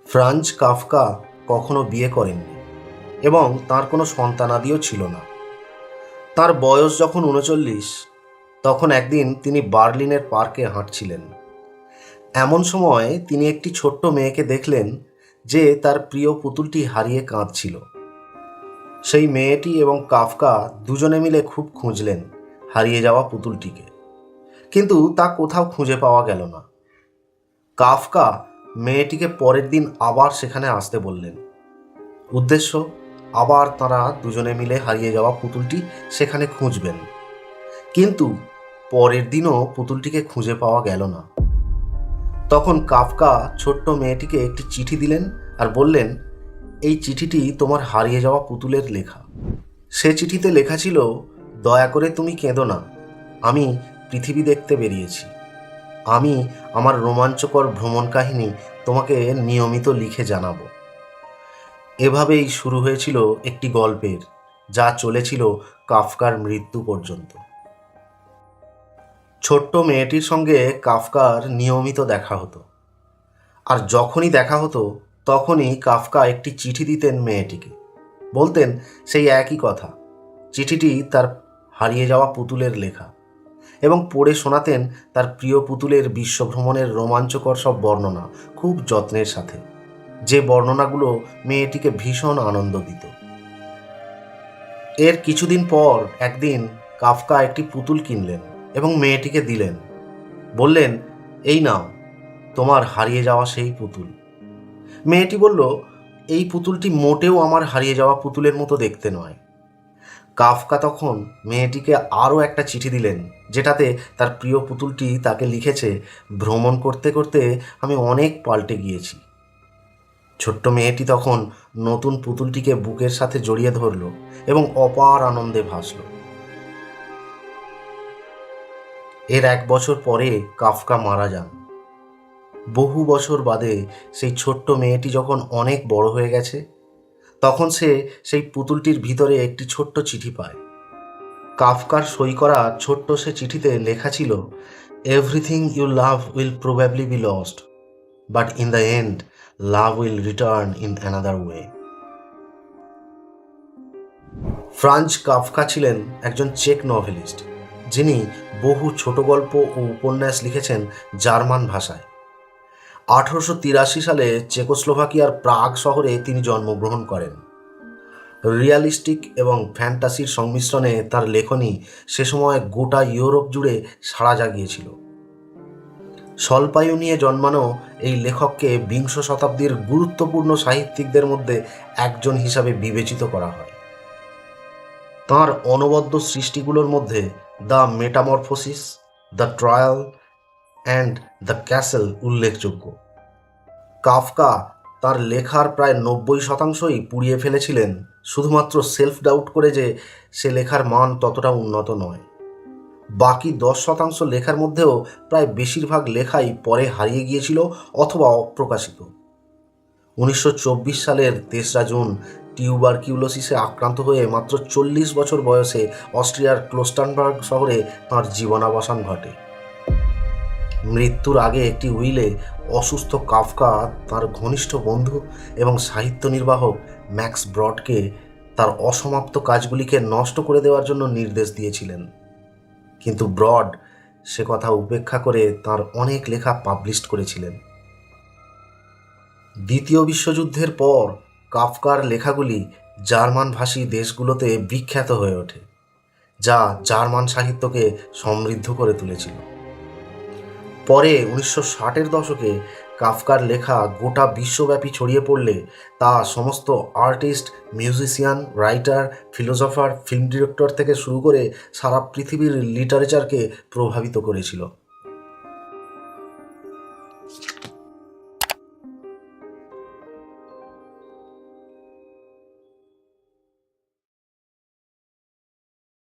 Franz Kafka কখনো বিয়ে করেননি এবং তার কোনো সন্তানাদিও ছিল না। তার বয়স যখন ৩৯, তখন একদিন তিনি বার্লিনের পার্কে হাঁটছিলেন। এমন সময় তিনি একটি ছোট্ট মেয়েকে দেখলেন যে তার প্রিয় পুতুলটি হারিয়ে কাঁদছিল। সেই মেয়েটি এবং কাফকা দুজনে মিলে খুব খুঁজলেন হারিয়ে যাওয়া পুতুলটিকে, কিন্তু তা কোথাও খুঁজে পাওয়া গেল না। কাফকা মেয়েটিকে পরের দিন আবার সেখানে আসতে বললেন। উদ্দেশ্য, আবার তারা দুজনে মিলে হারিয়ে যাওয়া পুতুলটি সেখানে খুঁজবেন। কিন্তু পরের দিনও পুতুলটিকে খুঁজে পাওয়া গেল না। তখন কাফকা ছোট্ট মেয়েটিকে একটি চিঠি দিলেন আর বললেন, এই চিঠিটি তোমার হারিয়ে যাওয়া পুতুলের লেখা। সে চিঠিতে লেখা ছিল, দয়া করে তুমি কেঁদো না, আমি পৃথিবী দেখতে বেরিয়েছি। আমি আমার রোমাঞ্চকর ভ্রমণ কাহিনী তোমাকে নিয়মিত লিখে জানাবো। এভাবেই শুরু হয়েছিল একটি গল্পের, যা চলেছিল কাফকার মৃত্যু পর্যন্ত। ছোট্ট মেয়েটির সঙ্গে কাফকার নিয়মিত দেখা হতো, আর যখনই দেখা হতো তখনই কাফকা একটি চিঠি দিতেন মেয়েটিকে। বলতেন সেই একই কথা, চিঠিটি তার হারিয়ে যাওয়া পুতুলের লেখা, এবং পড়ে শোনাতেন তার প্রিয় পুতুলের বিশ্বভ্রমণের রোমাঞ্চকর সব বর্ণনা খুব যত্নের সাথে, যে বর্ণনাগুলো মেয়েটিকে ভীষণ আনন্দ দিত। এর কিছুদিন পর একদিন কাফকা একটি পুতুল কিনলেন এবং মেয়েটিকে দিলেন। বললেন, এই নাও তোমার হারিয়ে যাওয়া সেই পুতুল। মেয়েটি বলল, এই পুতুলটি মোটেও আমার হারিয়ে যাওয়া পুতুলের মতো দেখতে নয়। কাফকা তখন মেয়েটিকে আরও একটা চিঠি দিলেন, যেটাতে তার প্রিয় পুতুলটি তাকে লিখেছে, ভ্রমণ করতে করতে আমি অনেক পাল্টে গিয়েছি। ছোট্ট মেয়েটি তখন নতুন পুতুলটিকে বুকের সাথে জড়িয়ে ধরল এবং অপার আনন্দে ভাসল। এর ১ বছর পরে কাফকা মারা যান। বহু বছর বাদে সেই ছোট্ট মেয়েটি যখন অনেক বড় হয়ে গেছে, তখন সে সেই পুতুলটির ভিতরে একটি ছোট্ট চিঠি পায়। কাফকার সই করা ছোট্ট সে চিঠিতে লেখা ছিল, everything you love will probably be lost, but in the end love will return in another way. Franz Kafka ছিলেন একজন চেক নভেলিস্ট, যিনি বহু ছোট গল্প ও উপন্যাস লিখেছেন জার্মান ভাষায়। ১৮৮৩ সালে চেকোস্লোভাকিয়ার প্রাগ শহরে তিনি জন্মগ্রহণ করেন। রিয়ালিস্টিক এবং ফ্যান্টাসির সংমিশ্রণে তার লেখনী সে সময় গোটা ইউরোপ জুড়ে সাড়া জাগিয়েছিল। স্বল্পায়ু নিয়ে জন্মানো এই লেখককে বিংশ শতাব্দীর গুরুত্বপূর্ণ সাহিত্যিকদের মধ্যে একজন হিসাবে বিবেচিত করা হয়। তাঁর অনবদ্য সৃষ্টিগুলোর মধ্যে the metamorphosis, the trial and the castle উল্লেখযোগ্য। কাফকা তার লেখার প্রায় ৯০%ই পুড়িয়ে ফেলেছিলেন শুধুমাত্র সেলফ ডাউট করে যে সে লেখার মান ততটা উন্নত নয়। বাকি ১০% লেখার মধ্যেও প্রায় বেশিরভাগ লেখাই পরে হারিয়ে গিয়েছিল অথবা অপ্রকাশিত। ১৯২৪ সালের ৩রা জুন টিউবারকিউলোসিসে আক্রান্ত হয়ে মাত্র ৪০ বছর বয়সে অস্ট্রিয়ার ক্লোস্টানবার্গ শহরে তাঁর জীবনাবসান ঘটে। মৃত্যুর আগে একটি উইলে অসুস্থ কাফকা তাঁর ঘনিষ্ঠ বন্ধু এবং সাহিত্য নির্বাহক ম্যাক্স ব্রডকে তার অসমাপ্ত কাজগুলিকে নষ্ট করে দেওয়ার জন্য নির্দেশ দিয়েছিলেন, কিন্তু ব্রড সে কথা উপেক্ষা করে তাঁর অনেক লেখা পাবলিশ করেছিলেন। দ্বিতীয় বিশ্বযুদ্ধের পর কাফকার লেখাগুলি জার্মানভাষী দেশগুলোতে বিখ্যাত হয়ে ওঠে, যা জার্মান সাহিত্যকে সমৃদ্ধ করে তুলেছিল। পরে ১৯৬০-এর দশকে কাফকার লেখা গোটা বিশ্বব্যাপী ছড়িয়ে পড়লে তা সমস্ত artist, musician, writer, philosopher, film director থেকে শুরু করে সারা পৃথিবীর লিটারেচারকে প্রভাবিত করেছিল।